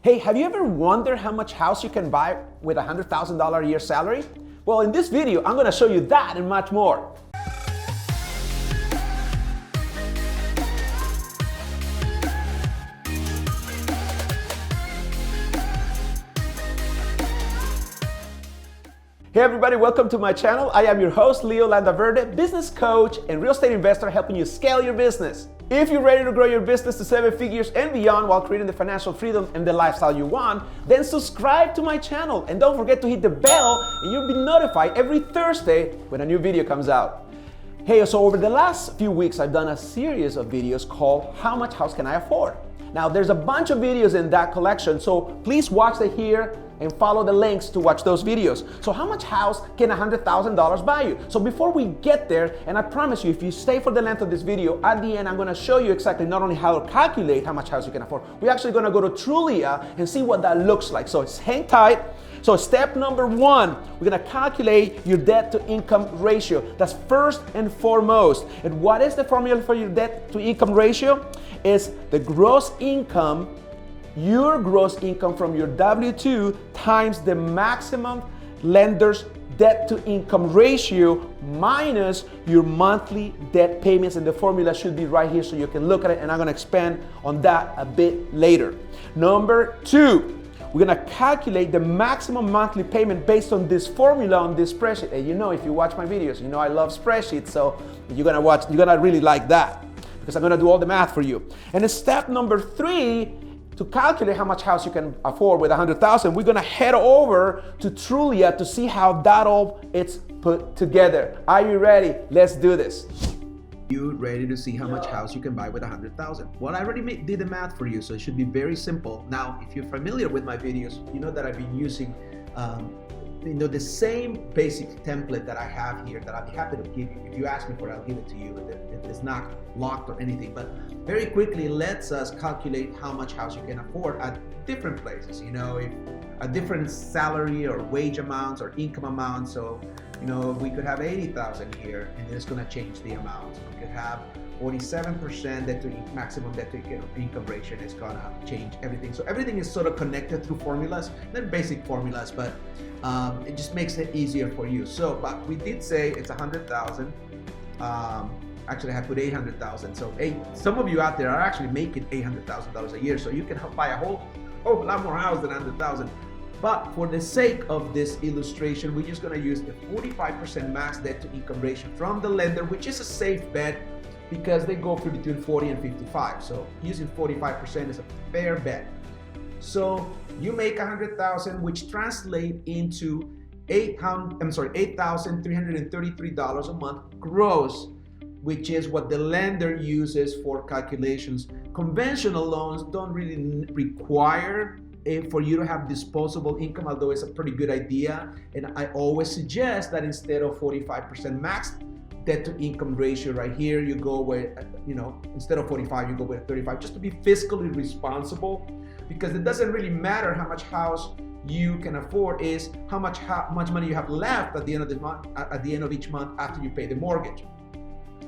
Hey, have you ever wondered how much house you can buy with a $100,000 a year salary? Well, in this video, I'm gonna show you that and much more. Hey everybody, welcome to my channel. I am your host, Leo Landaverde, business coach and real estate investor helping you scale your business. If you're ready to grow your business to 7 figures and beyond while creating the financial freedom and the lifestyle you want, then subscribe to my channel and don't forget to hit the bell and you'll be notified every Thursday when a new video comes out. Hey, so over the last few weeks, I've done a series of videos called How Much House Can I Afford? Now, there's a bunch of videos in that collection, so please watch it here and follow the links to watch those videos. So how much house can $100,000 buy you? So before we get there, and I promise you, if you stay for the length of this video, at the end, I'm gonna show you exactly not only how to calculate how much house you can afford, we're actually gonna go to Trulia and see what that looks like. So hang tight. So step number one, we're gonna calculate your debt to income ratio. That's first and foremost. And what is the formula for your debt to income ratio? It's the gross income, your gross income from your W-2 times the maximum lender's debt to income ratio minus your monthly debt payments, and the formula should be right here so you can look at it, and I'm gonna expand on that a bit later. Number two, we're gonna calculate the maximum monthly payment based on this formula on this spreadsheet. And you know, if you watch my videos, you know I love spreadsheets, so you're gonna really like that because I'm gonna do all the math for you. And then step number three, to calculate how much house you can afford with $100,000, we're gonna head over to Trulia to see how that all is put together. Are you ready? Let's do this. You ready to see how much house you can buy with $100,000? Well, I already did the math for you, so it should be very simple. Now, if you're familiar with my videos, you know that I've been using the same basic template that I have here that I'll be happy to give you. If you ask me for it, I'll give it to you. It's not locked or anything, but very quickly lets us calculate how much house you can afford at different places. You know, if a different salary or wage amounts or income amounts. So, you know, we could have 80,000 here, and it's going to change the amount. We could have 47% debt to maximum debt to income ratio, is going to change everything. So everything is sort of connected through formulas. They're basic formulas, but it just makes it easier for you. So, but we did say it's 100,000. Actually, I put 800,000. So, some of you out there are actually making $800,000 a year, so you can buy a whole lot more house than 100,000. But for the sake of this illustration, we're just going to use the 45% max debt to income ratio from the lender, which is a safe bet because they go for between 40 and 55. So using 45% is a fair bet. So you make 100,000, which translate into $8,333 a month gross, which is what the lender uses for calculations. Conventional loans don't really require for you to have disposable income, although it's a pretty good idea. And I always suggest that instead of 45% max debt to income ratio right here, you go with, instead of 45, you go with 35, just to be fiscally responsible, because it doesn't really matter how much house you can afford, is how much money you have left at the end of the month, at the end of each month after you pay the mortgage.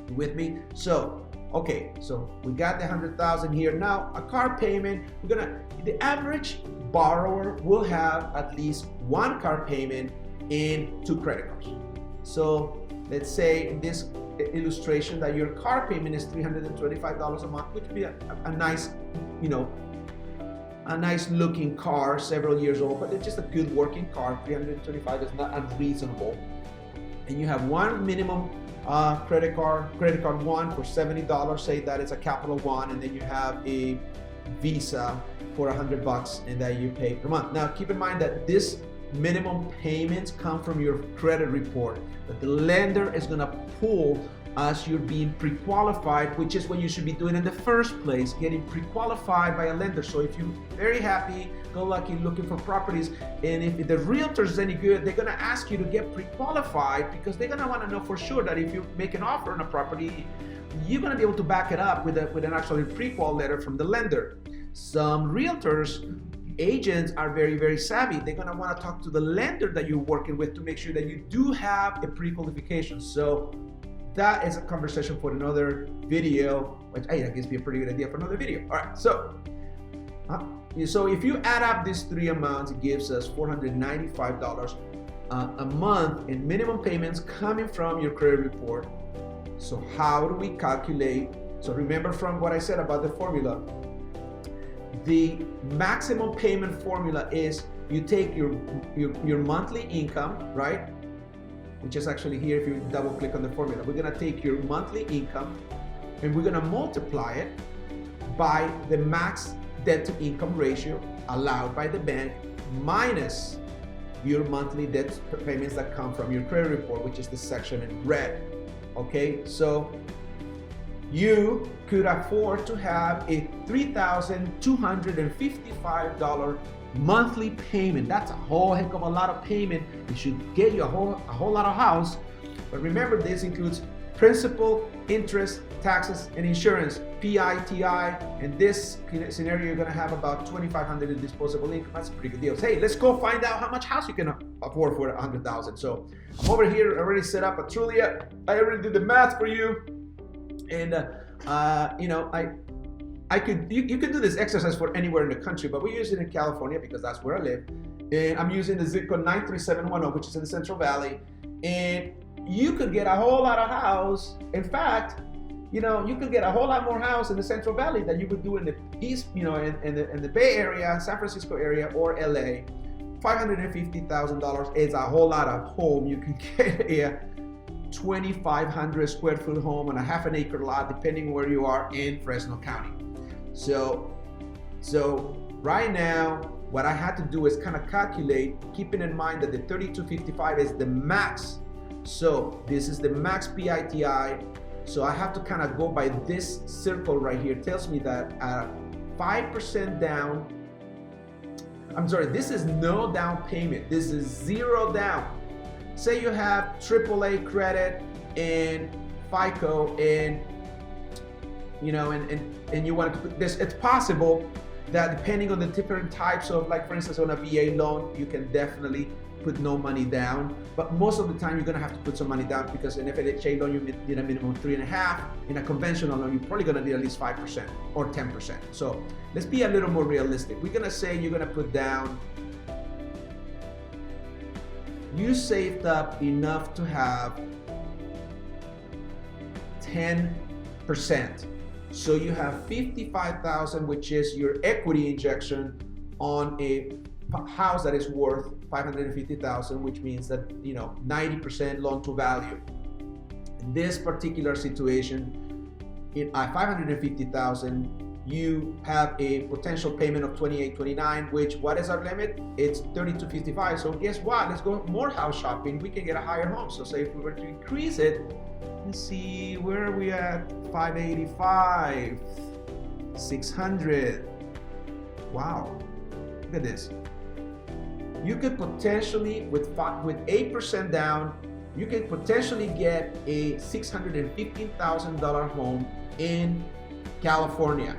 You with me? So, okay, so we got the 100,000 here. Now, a car payment, the average borrower will have at least one car payment and 2 credit cards. So let's say in this illustration that your car payment is $325 a month, which would be a nice, a nice looking car, several years old, but it's just a good working car. $325 is not unreasonable. And you have one minimum credit card one for $70, say that it's a Capital One, and then you have a Visa for $100 and that you pay per month. Now keep in mind that this minimum payments come from your credit report that the lender is going to pull as you're being pre-qualified, which is what you should be doing in the first place, getting pre-qualified by a lender. So if you're very happy, go lucky looking for properties, and if the realtor is any good, they're going to ask you to get pre-qualified because they're going to want to know for sure that if you make an offer on a property, you're going to be able to back it up with an actual pre-qual letter from the lender. Some realtors, agents are very, very savvy. They're going to want to talk to the lender that you're working with to make sure that you do have a pre-qualification. So that is a conversation for another video, which that gives me a pretty good idea for another video. All right, so So if you add up these three amounts, it gives us $495 a month in minimum payments coming from your credit report. So how do we calculate? So remember from what I said about the formula, the maximum payment formula is you take your monthly income, right? Which is actually here, if you double click on the formula, we're gonna take your monthly income and we're gonna multiply it by the max debt to income ratio allowed by the bank minus your monthly debt payments that come from your credit report, which is the section in red. Okay, so you could afford to have a $3,255 monthly payment. That's a whole heck of a lot of payment. It should get you a whole lot of house. But remember, this includes principal, interest, taxes, and insurance, PITI. In this scenario, you're gonna have about $2,500 in disposable income. That's a pretty good deal. Hey, let's go find out how much house you can afford for $100,000. So I'm over here, already set up a Trulia. I already did the math for you. And you know, you could do this exercise for anywhere in the country, but we use it in California because that's where I live. And I'm using the zip code 93710, which is in the Central Valley. And you could get a whole lot of house. In fact, you know, you could get a whole lot more house in the Central Valley than you would do in the East, you know, in the Bay Area, San Francisco area, or LA. $550,000 is a whole lot of home. You can get a 2,500 square foot home on a half an acre lot, depending where you are in Fresno County. So right now, what I had to do is kind of calculate, keeping in mind that the 3,255 is the max. So this is the max PITI. So I have to kind of go by this circle right here. It tells me that at 5% down, I'm sorry, this is no down payment. This is zero down. Say you have AAA credit and FICO, and you know, and you want to put this. It's possible that depending on the different types of, like for instance, on a VA loan, you can definitely put no money down. But most of the time, you're gonna have to put some money down because in an FHA loan, you need a minimum of 3.5. In a conventional loan, you're probably gonna need at least 5% or 10%. So let's be a little more realistic. We're gonna say you're gonna put down. You saved up enough to have 10%. So you have $55,000, which is your equity injection on a house that is worth $550,000, which means that, you know, 90% loan to value. In this particular situation, at $550,000, you have a potential payment of $2,829, which, what is our limit? It's $3,255. So guess what? Let's go more house shopping. We can get a higher home. So say if we were to increase it, let's see, where are we at? 585, 600. Wow, look at this. You could potentially, with 8% down, you could potentially get a $615,000 home in California.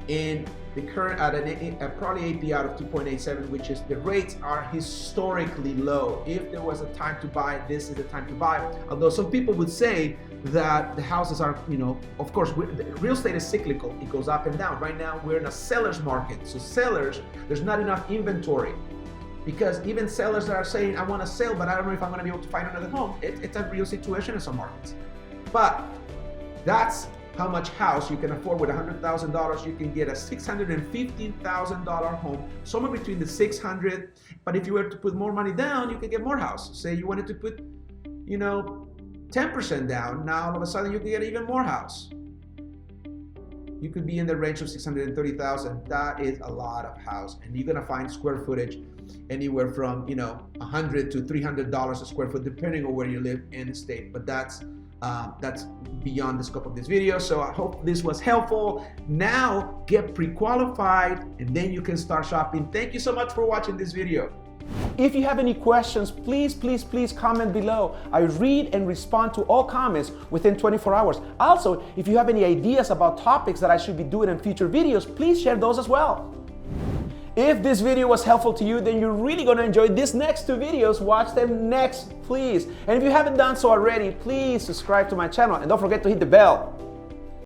In the current, at a probably APR of 2.87, which is, the rates are historically low. If there was a time to buy, this is the time to buy. Although some people would say that the houses are, you know, of course, real estate is cyclical. It goes up and down. Right now, we're in a seller's market. So sellers, there's not enough inventory. Because even sellers that are saying, I want to sell, but I don't know if I'm going to be able to find another home. It's a real situation in some markets. But that's how much house you can afford. With $100,000. You can get a $615,000 home, somewhere between the 600. But if you were to put more money down, you could get more house. Say you wanted to put, you know, 10% down. Now all of a sudden you can get even more house. You could be in the range of $630,000. That is a lot of house, and you're gonna find square footage anywhere from, you know, $100 to $300 a square foot, depending on where you live in the state. But that's beyond the scope of this video. So I hope this was helpful. Now get pre-qualified, and then you can start shopping. Thank you so much for watching this video. If you have any questions, please comment below. I read and respond to all comments within 24 hours. Also, if you have any ideas about topics that I should be doing in future videos, please share those as well. If this video was helpful to you, then you're really going to enjoy these next two videos. Watch them next, please. And if you haven't done so already, please subscribe to my channel and don't forget to hit the bell.